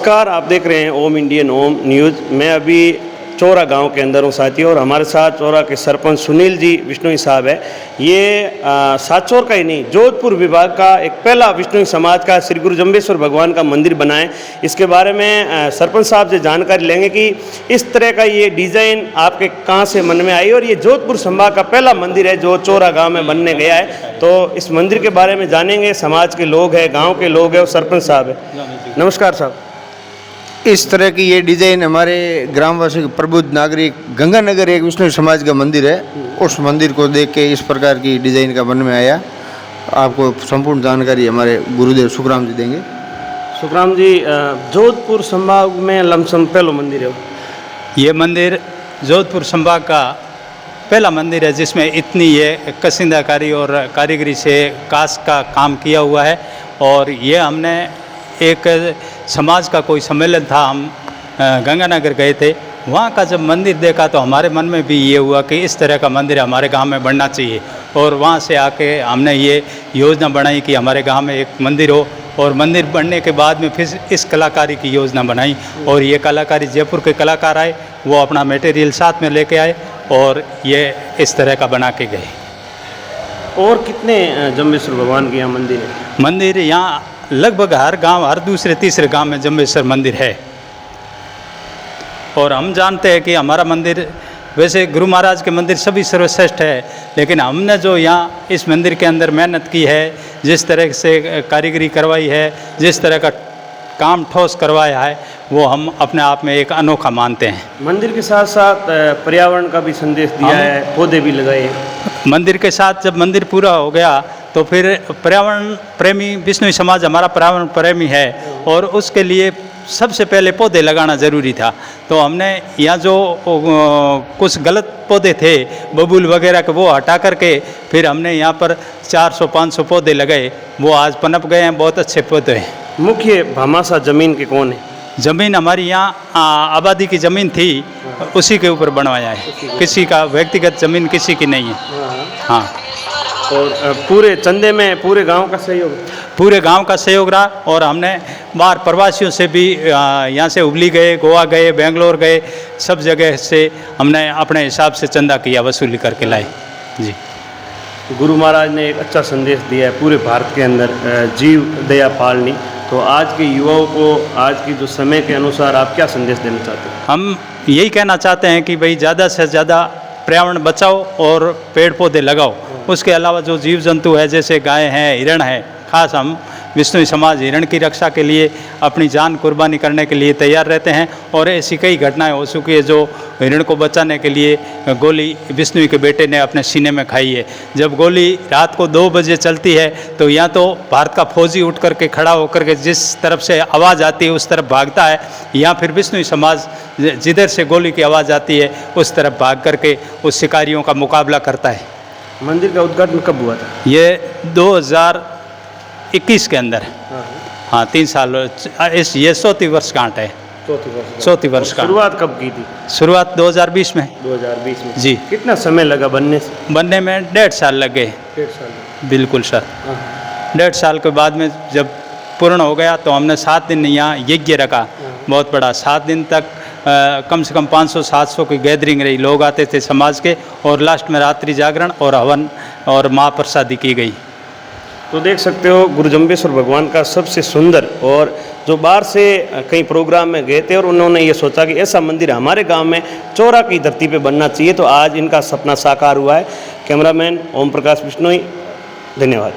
नमस्कार, आप देख रहे हैं ओम इंडियन ओम न्यूज़। मैं अभी चौरा गांव के अंदर हूँ साथियों, और हमारे साथ चौरा के सरपंच सुनील जी बिश्नोई साहब है। ये सातचौर का ही नहीं, जोधपुर विभाग का एक पहला बिश्नोई समाज का श्री गुरु जम्बेश्वर भगवान का मंदिर बना है। इसके बारे में सरपंच साहब से जानकारी लेंगे कि इस तरह का ये डिज़ाइन आपके कहाँ से मन में आई, और ये जोधपुर संभाग का पहला मंदिर है जो चौरा गाँव में बनने गया है। तो इस मंदिर के बारे में जानेंगे, समाज के लोग हैं, गाँव के लोग हैं और सरपंच साहब है। नमस्कार साहब। इस तरह की ये डिज़ाइन हमारे ग्रामवासी प्रबुद्ध नागरिक गंगानगर एक विष्णु समाज का मंदिर है, उस मंदिर को देख के इस प्रकार की डिज़ाइन का मन में आया। आपको संपूर्ण जानकारी हमारे गुरुदेव सुखराम जी देंगे। सुखराम जी, जोधपुर संभाग में लमसम पहला मंदिर है। ये मंदिर जोधपुर संभाग का पहला मंदिर है जिसमें इतनी ये कशिंदाकारी और कारीगरी से कांच का काम किया हुआ है। और ये हमने एक समाज का कोई सम्मेलन था, हम गंगानगर गए थे, वहाँ का जब मंदिर देखा तो हमारे मन में भी ये हुआ कि इस तरह का मंदिर हमारे गांव में बनना चाहिए। और वहाँ से आके हमने ये योजना बनाई कि हमारे गांव में एक मंदिर हो, और मंदिर बनने के बाद में फिर इस कलाकारी की योजना बनाई। और ये कलाकारी जयपुर के कलाकार आए, वो अपना मटेरियल साथ में लेके आए और ये इस तरह का बना के गए। और कितने जम्बेश्वर भगवान के यहाँ मंदिर है? मंदिर यहाँ लगभग हर गांव, हर दूसरे तीसरे गांव में जम्बेश्वर मंदिर है। और हम जानते हैं कि हमारा मंदिर, वैसे गुरु महाराज के मंदिर सभी सर्वश्रेष्ठ है, लेकिन हमने जो यहाँ इस मंदिर के अंदर मेहनत की है, जिस तरह से कारीगरी करवाई है, जिस तरह का काम ठोस करवाया है, वो हम अपने आप में एक अनोखा मानते हैं। मंदिर के साथ साथ पर्यावरण का भी संदेश दिया है, पौधे भी लगाए। मंदिर के साथ जब मंदिर पूरा हो गया तो फिर पर्यावरण प्रेमी बिश्नोई समाज हमारा पर्यावरण प्रेमी है, और उसके लिए सबसे पहले पौधे लगाना ज़रूरी था। तो हमने यहाँ जो कुछ गलत पौधे थे, बबूल वगैरह के, वो हटा करके फिर हमने यहाँ पर 400-500 पौधे लगाए। वो आज पनप गए हैं, बहुत अच्छे पौधे हैं। मुख्य भामाशाह जमीन के कौन है? ज़मीन हमारी यहाँ आबादी की ज़मीन थी, उसी के ऊपर बनवाया है। किसी का व्यक्तिगत ज़मीन किसी की नहीं है। हाँ। और पूरे चंदे में पूरे गांव का सहयोग? पूरे गांव का सहयोग रहा। और हमने बाहर प्रवासियों से भी, यहाँ से हुबली गए, गोवा गए, बेंगलोर गए, सब जगह से हमने अपने हिसाब से चंदा किया, वसूली करके लाए जी। गुरु महाराज ने एक अच्छा संदेश दिया है पूरे भारत के अंदर, जीव दया पालनी। तो आज के युवाओं को, आज की जो समय के अनुसार आप क्या संदेश देना चाहते हैं? हम यही कहना चाहते हैं कि भाई ज़्यादा से ज़्यादा पर्यावरण बचाओ और पेड़ पौधे लगाओ। उसके अलावा जो जीव जंतु है, जैसे गाय हैं, हिरण है, खास हम बिश्नोई समाज हिरण की रक्षा के लिए अपनी जान कुर्बानी करने के लिए तैयार रहते हैं। और ऐसी कई घटनाएं हो चुकी है जो हिरण को बचाने के लिए गोली बिश्नोई के बेटे ने अपने सीने में खाई है। जब गोली रात को 2 बजे चलती है तो यहाँ तो भारत का फौजी उठ करके खड़ा होकर के जिस तरफ से आवाज़ आती है उस तरफ भागता है, या फिर बिश्नोई समाज जिधर से गोली की आवाज़ आती है उस तरफ भाग करके उस शिकारियों का मुकाबला करता है। मंदिर का उद्घाटन कब हुआ था? ये 2021 के अंदर। हाँ, 3 साल। ये 34 वर्ष गांठ है। 34 वर्ष का। शुरुआत कब की थी? शुरुआत 2020 में। 2020 में जी। कितना समय लगा बनने से? बनने में 1.5 साल लग गए। 1.5 साल? बिल्कुल सर। 1.5 साल के बाद में जब पूर्ण हो गया तो हमने 7 दिन यहाँ यज्ञ रखा, बहुत बड़ा। 7 दिन तक कम से कम 500-700 की गैदरिंग रही, लोग आते थे समाज के। और लास्ट में रात्रि जागरण और हवन और महाप्रसादी की गई। तो देख सकते हो, गुरु जम्बेश्वर भगवान का सबसे सुंदर, और जो बाहर से कई प्रोग्राम में गए थे और उन्होंने ये सोचा कि ऐसा मंदिर हमारे गांव में चौरा की धरती पे बनना चाहिए, तो आज इनका सपना साकार हुआ है। कैमरामैन ओम प्रकाश बिश्नोई, धन्यवाद।